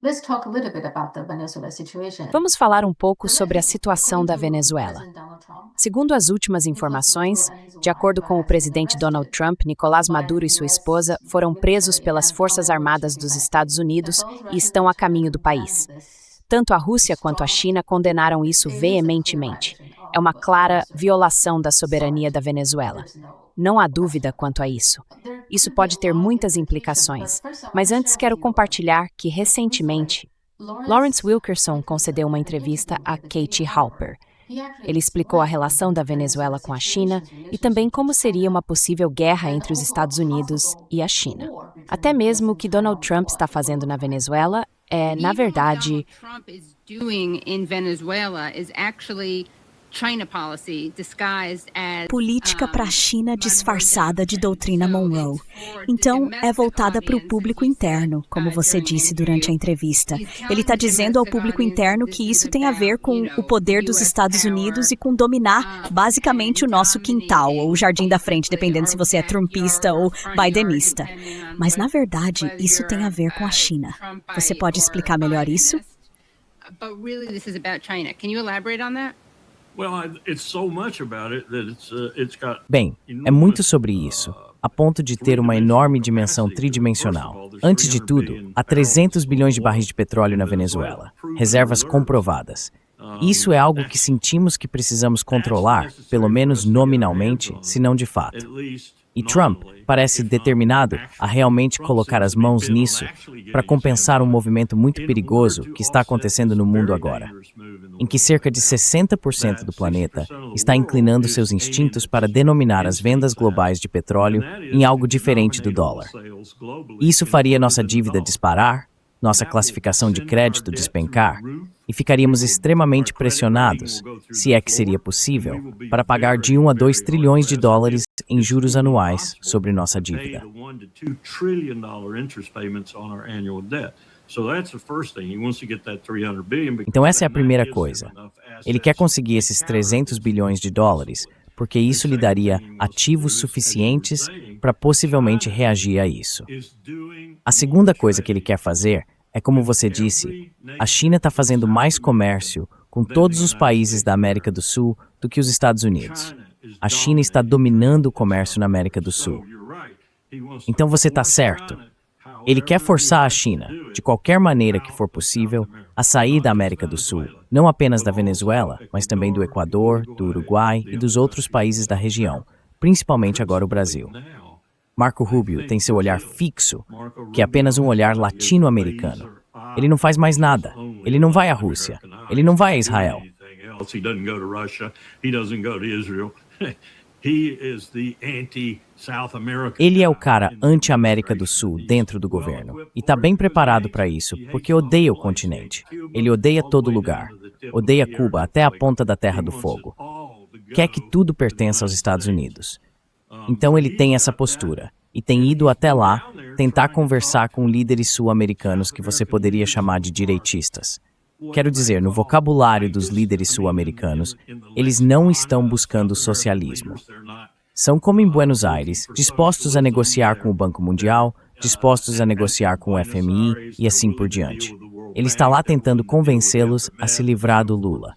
Let's talk a little bit about the Venezuela situation. Vamos falar um pouco sobre a situação da Venezuela. Segundo as últimas informações, de acordo com o presidente Donald Trump, Nicolás Maduro e sua esposa foram presos pelas Forças Armadas dos Estados Unidos e estão a caminho do país. Tanto a Rússia quanto a China condenaram isso veementemente. É uma clara violação da soberania da Venezuela. Não há dúvida quanto a isso. Isso pode ter muitas implicações, mas antes quero compartilhar que, recentemente, Lawrence Wilkerson concedeu uma entrevista a Katie Halper. Ele explicou a relação da Venezuela com a China e também como seria uma possível guerra entre os Estados Unidos e a China. Até mesmo o que Donald Trump está fazendo na Venezuela é, na verdade, política para a China disfarçada de doutrina Monroe. Então, é voltada para o público interno, como você disse durante a entrevista. Ele está dizendo ao público interno que isso tem a ver com o poder dos Estados Unidos e com dominar, basicamente, o nosso quintal, ou o jardim da frente, dependendo se você é trumpista ou bidenista. Mas, na verdade, isso tem a ver com a China. Você pode explicar melhor isso? Bem, é muito sobre isso, a ponto de ter uma enorme dimensão tridimensional. Antes de tudo, há 300 bilhões de barris de petróleo na Venezuela, reservas comprovadas. Isso é algo que sentimos que precisamos controlar, pelo menos nominalmente, se não de fato. E Trump parece determinado a realmente colocar as mãos nisso para compensar um movimento muito perigoso que está acontecendo no mundo agora, em que cerca de 60% do planeta está inclinando seus instintos para denominar as vendas globais de petróleo em algo diferente do dólar. Isso faria nossa dívida disparar, nossa classificação de crédito despencar, e ficaríamos extremamente pressionados, se é que seria possível, para pagar de 1 a 2 trilhões de dólares em juros anuais sobre nossa dívida. Então essa é a primeira coisa. Ele quer conseguir esses 300 bilhões de dólares, porque isso lhe daria ativos suficientes para possivelmente reagir a isso. A segunda coisa que ele quer fazer é, como você disse, a China está fazendo mais comércio com todos os países da América do Sul do que os Estados Unidos. A China está dominando o comércio na América do Sul. Então você está certo. Ele quer forçar a China, de qualquer maneira que for possível, a sair da América do Sul, não apenas da Venezuela, mas também do Equador, do Uruguai e dos outros países da região, principalmente agora o Brasil. Marco Rubio tem seu olhar fixo, que é apenas um olhar latino-americano. Ele não faz mais nada. Ele não vai à Rússia. Ele não vai a Israel. Ele é o cara anti-América do Sul dentro do governo. E está bem preparado para isso, porque odeia o continente. Ele odeia todo lugar. Odeia Cuba até a ponta da Terra do Fogo. Quer que tudo pertença aos Estados Unidos. Então ele tem essa postura, e tem ido até lá tentar conversar com líderes sul-americanos que você poderia chamar de direitistas. Quero dizer, no vocabulário dos líderes sul-americanos, eles não estão buscando socialismo. São como em Buenos Aires, dispostos a negociar com o Banco Mundial, dispostos a negociar com o FMI e assim por diante. Ele está lá tentando convencê-los a se livrar do Lula.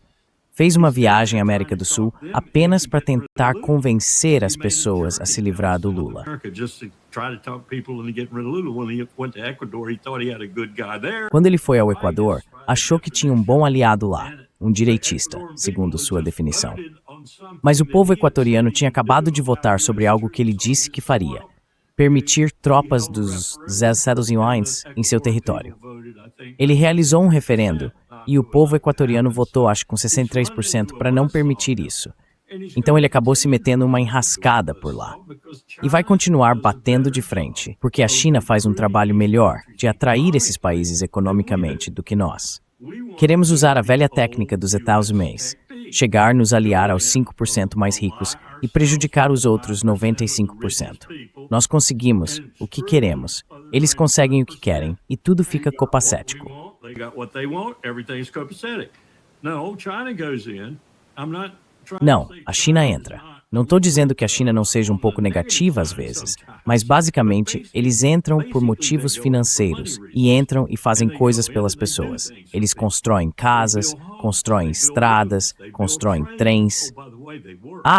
Fez uma viagem à América do Sul apenas para tentar convencer as pessoas a se livrar do Lula. Quando ele foi ao Equador, achou que tinha um bom aliado lá, um direitista, segundo sua definição. Mas o povo equatoriano tinha acabado de votar sobre algo que ele disse que faria: permitir tropas dos Estados Unidos em seu território. Ele realizou um referendo e o povo equatoriano votou, acho que com 63%, para não permitir isso. Então ele acabou se metendo uma enrascada por lá. E vai continuar batendo de frente, porque a China faz um trabalho melhor de atrair esses países economicamente do que nós. Queremos usar a velha técnica dos Estados Unidos, chegar nos aliar aos 5% mais ricos e prejudicar os outros 95%. Nós conseguimos o que queremos, eles conseguem o que querem, e tudo fica copacético. Não, a China entra. Não estou dizendo que a China não seja um pouco negativa às vezes, mas basicamente eles entram por motivos financeiros e entram e fazem coisas pelas pessoas. Eles constroem casas, constroem estradas, constroem trens.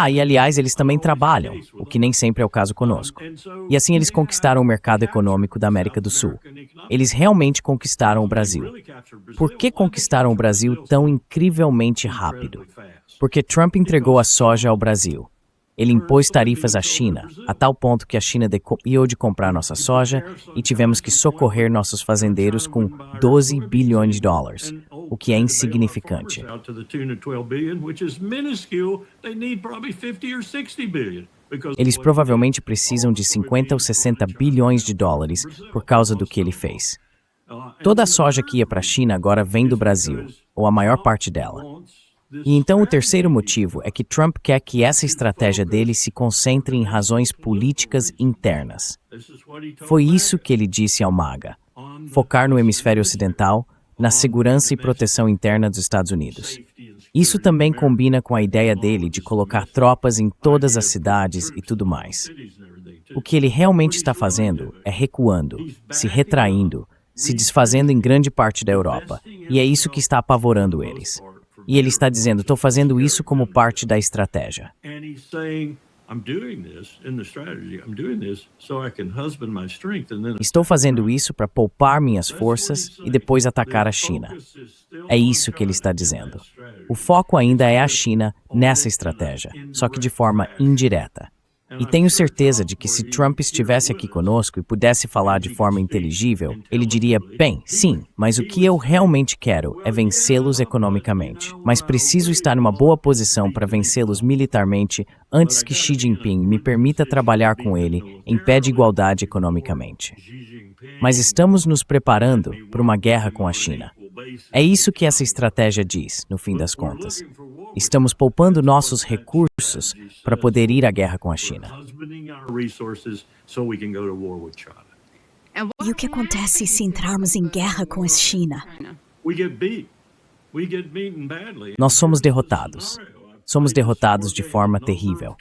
E aliás, eles também trabalham, o que nem sempre é o caso conosco. E assim eles conquistaram o mercado econômico da América do Sul. Eles realmente conquistaram o Brasil. Por que conquistaram o Brasil tão incrivelmente rápido? Porque Trump entregou a soja ao Brasil. Ele impôs tarifas à China, a tal ponto que a China deixou de comprar nossa soja e tivemos que socorrer nossos fazendeiros com 12 bilhões de dólares, o que é insignificante. Eles provavelmente precisam de 50 ou 60 bilhões de dólares por causa do que ele fez. Toda a soja que ia para a China agora vem do Brasil, ou a maior parte dela. E então o terceiro motivo é que Trump quer que essa estratégia dele se concentre em razões políticas internas. Foi isso que ele disse ao MAGA: focar no hemisfério ocidental, na segurança e proteção interna dos Estados Unidos. Isso também combina com a ideia dele de colocar tropas em todas as cidades e tudo mais. O que ele realmente está fazendo é recuando, se retraindo, se desfazendo em grande parte da Europa, e é isso que está apavorando eles. E ele está dizendo, estou fazendo isso como parte da estratégia. Estou fazendo isso para poupar minhas forças e depois atacar a China. É isso que ele está dizendo. O foco ainda é a China nessa estratégia, só que de forma indireta. E tenho certeza de que se Trump estivesse aqui conosco e pudesse falar de forma inteligível, ele diria, bem, sim, mas o que eu realmente quero é vencê-los economicamente. Mas preciso estar numa boa posição para vencê-los militarmente antes que Xi Jinping me permita trabalhar com ele em pé de igualdade economicamente. Mas estamos nos preparando para uma guerra com a China. É isso que essa estratégia diz, no fim das contas. Estamos poupando nossos recursos para poder ir à guerra com a China. E o que acontece se entrarmos em guerra com a China? Nós somos derrotados. Somos derrotados de forma terrível.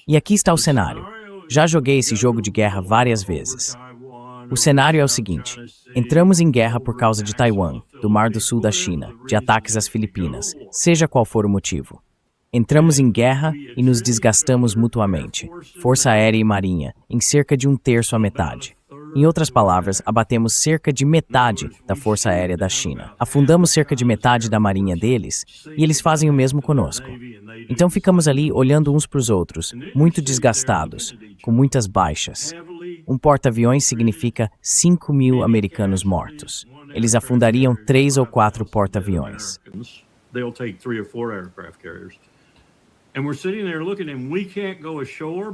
E aqui está o cenário. Já joguei esse jogo de guerra várias vezes. O cenário é o seguinte: entramos em guerra por causa de Taiwan, do Mar do Sul da China, de ataques às Filipinas, seja qual for o motivo. Entramos em guerra e nos desgastamos mutuamente, Força Aérea e Marinha, em cerca de 1/3 à metade. Em outras palavras, abatemos cerca de metade da Força Aérea da China. Afundamos cerca de metade da Marinha deles e eles fazem o mesmo conosco. Então ficamos ali olhando uns para os outros, muito desgastados, com muitas baixas. Um porta-aviões significa 5.000 americanos mortos. Eles afundariam 3 ou 4 porta-aviões.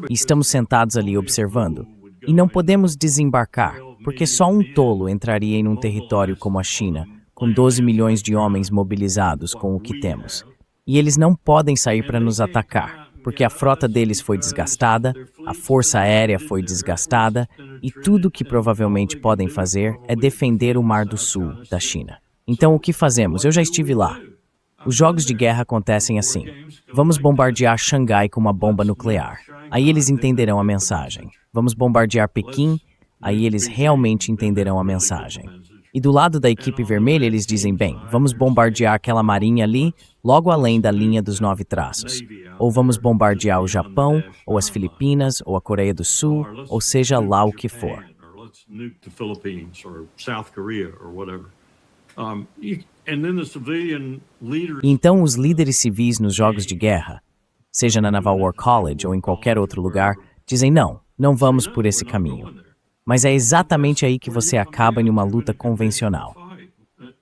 E estamos sentados ali observando. E não podemos desembarcar, porque só um tolo entraria em um território como a China, com 12 milhões de homens mobilizados com o que temos. E eles não podem sair para nos atacar, porque a frota deles foi desgastada, a força aérea foi desgastada, e tudo que provavelmente podem fazer é defender o Mar do Sul da China. Então o que fazemos? Eu já estive lá. Os jogos de guerra acontecem assim. Vamos bombardear Xangai com uma bomba nuclear. Aí eles entenderão a mensagem. Vamos bombardear Pequim. Aí eles realmente entenderão a mensagem. E do lado da equipe vermelha eles dizem, bem, vamos bombardear aquela marinha ali, logo além da linha dos 9 traços. Ou vamos bombardear o Japão, ou as Filipinas, ou a Coreia do Sul, ou seja lá o que for. E então os líderes civis nos jogos de guerra, seja na Naval War College ou em qualquer outro lugar, dizem não vamos por esse caminho. Mas é exatamente aí que você acaba em uma luta convencional.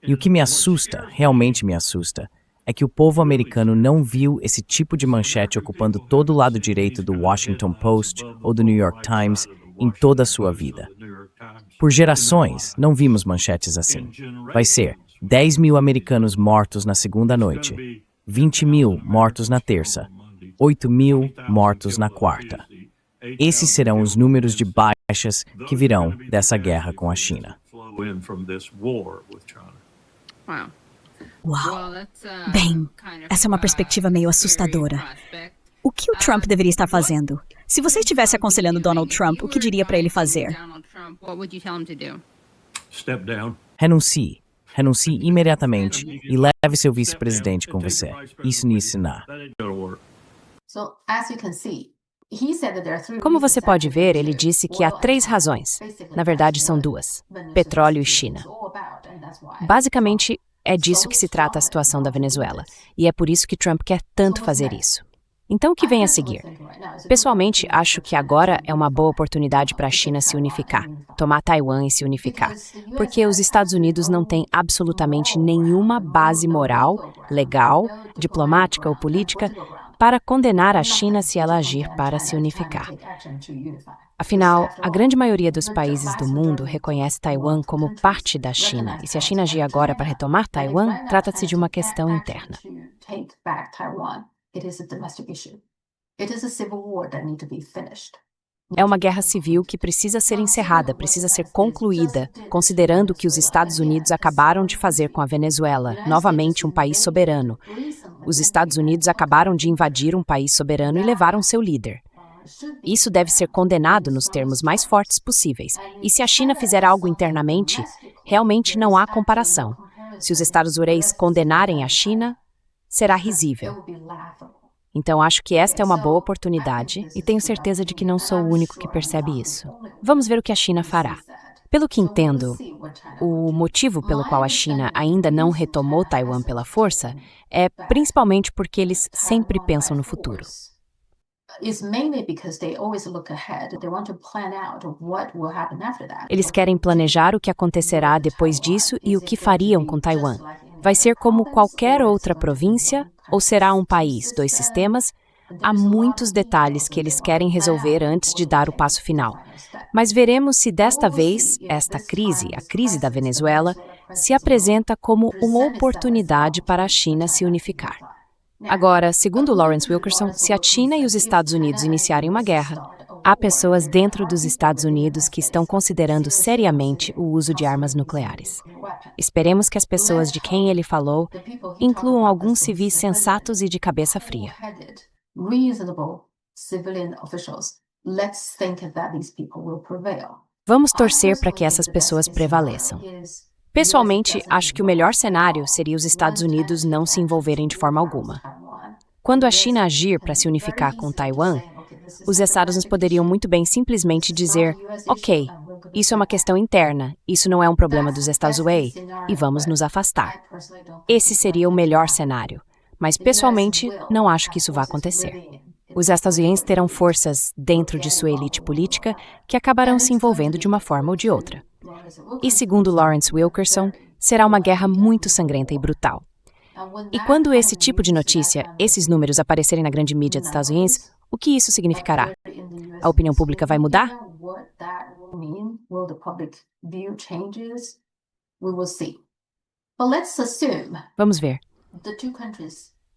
E o que me assusta, realmente me assusta, é que o povo americano não viu esse tipo de manchete ocupando todo o lado direito do Washington Post ou do New York Times em toda a sua vida. Por gerações, não vimos manchetes assim. Vai ser 10.000 americanos mortos na segunda noite, 20.000 mortos na terça, 8.000 mortos na quarta. Esses serão os números de baixas que virão dessa guerra com a China. Uau! Bem, essa é uma perspectiva meio assustadora. O que o Trump deveria estar fazendo? Se você estivesse aconselhando Donald Trump, o que diria para ele fazer? Step down. Renuncie. Renuncie imediatamente e leve seu vice-presidente com você. Isso não ensinar. That ain't gonna work. So, as you can see, he said that there are three Como você reasons pode that ver, ele disse que há 3 razões. Na verdade, são 2: petróleo e China. Basicamente, é disso que se trata a situação da Venezuela, e é por isso que Trump quer tanto fazer isso. Então, o que vem a seguir? Pessoalmente, acho que agora é uma boa oportunidade para a China se unificar, tomar Taiwan e se unificar, porque os Estados Unidos não têm absolutamente nenhuma base moral, legal, diplomática ou política para condenar a China se ela agir para se unificar. Afinal, a grande maioria dos países do mundo reconhece Taiwan como parte da China, e se a China agir agora para retomar Taiwan, trata-se de uma questão interna. É uma guerra civil que precisa ser encerrada, precisa ser concluída, considerando que os Estados Unidos acabaram de fazer com a Venezuela, novamente um país soberano. Os Estados Unidos acabaram de invadir um país soberano e levaram seu líder. Isso deve ser condenado nos termos mais fortes possíveis. E se a China fizer algo internamente, realmente não há comparação. Se os Estados Unidos condenarem a China, será risível. Então, acho que esta é uma boa oportunidade e tenho certeza de que não sou o único que percebe isso. Vamos ver o que a China fará. Pelo que entendo, o motivo pelo qual a China ainda não retomou Taiwan pela força é principalmente porque eles sempre pensam no futuro. Eles querem planejar o que acontecerá depois disso e o que fariam com Taiwan. Vai ser como qualquer outra província ou será um país, 2 sistemas? Há muitos detalhes que eles querem resolver antes de dar o passo final. Mas veremos se desta vez, esta crise, a crise da Venezuela, se apresenta como uma oportunidade para a China se unificar. Agora, segundo Lawrence Wilkerson, se a China e os Estados Unidos iniciarem uma guerra, há pessoas dentro dos Estados Unidos que estão considerando seriamente o uso de armas nucleares. Esperemos que as pessoas de quem ele falou incluam alguns civis sensatos e de cabeça fria. Vamos torcer para que essas pessoas prevaleçam. Pessoalmente, acho que o melhor cenário seria os Estados Unidos não se envolverem de forma alguma. Quando a China agir para se unificar com Taiwan, os Estados Unidos poderiam muito bem simplesmente dizer: ok, isso é uma questão interna, isso não é um problema dos Estados Unidos, e vamos nos afastar. Esse seria o melhor cenário, mas pessoalmente não acho que isso vá acontecer. Os Estados Unidos terão forças dentro de sua elite política que acabarão se envolvendo de uma forma ou de outra. E segundo Lawrence Wilkerson, será uma guerra muito sangrenta e brutal. E quando esse tipo de notícia, esses números aparecerem na grande mídia dos Estados Unidos, o que isso significará? A opinião pública vai mudar? Vamos ver.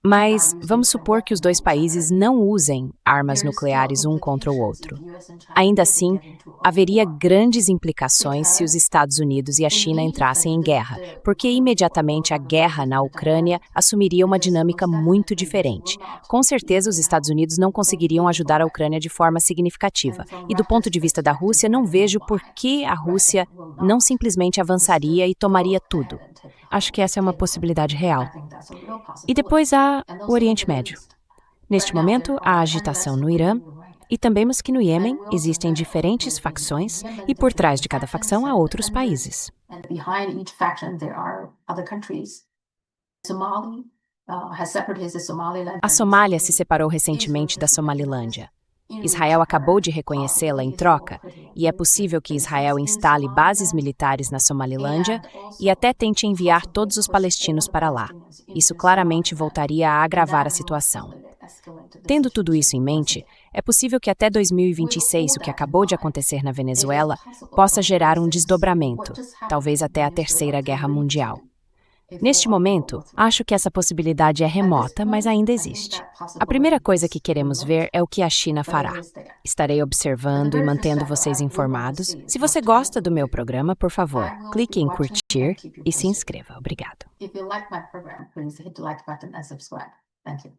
Mas vamos supor que os 2 países não usem armas nucleares um contra o outro. Ainda assim, haveria grandes implicações se os Estados Unidos e a China entrassem em guerra, porque imediatamente a guerra na Ucrânia assumiria uma dinâmica muito diferente. Com certeza, os Estados Unidos não conseguiriam ajudar a Ucrânia de forma significativa. E do ponto de vista da Rússia, não vejo por que a Rússia não simplesmente avançaria e tomaria tudo. Acho que essa é uma possibilidade real. E depois há o Oriente Médio. Neste momento, há agitação no Irã e também que no Iêmen existem diferentes facções e por trás de cada facção há outros países. A Somália se separou recentemente da Somalilândia. Israel acabou de reconhecê-la em troca, e é possível que Israel instale bases militares na Somalilândia e até tente enviar todos os palestinos para lá. Isso claramente voltaria a agravar a situação. Tendo tudo isso em mente, é possível que até 2026 o que acabou de acontecer na Venezuela possa gerar um desdobramento, talvez até a Terceira Guerra Mundial. Neste momento, acho que essa possibilidade é remota, mas ainda existe. A primeira coisa que queremos ver é o que a China fará. Estarei observando e mantendo vocês informados. Se você gosta do meu programa, por favor, clique em curtir e se inscreva. Obrigado. If you like my program, please hit the like button and subscribe. Thank you.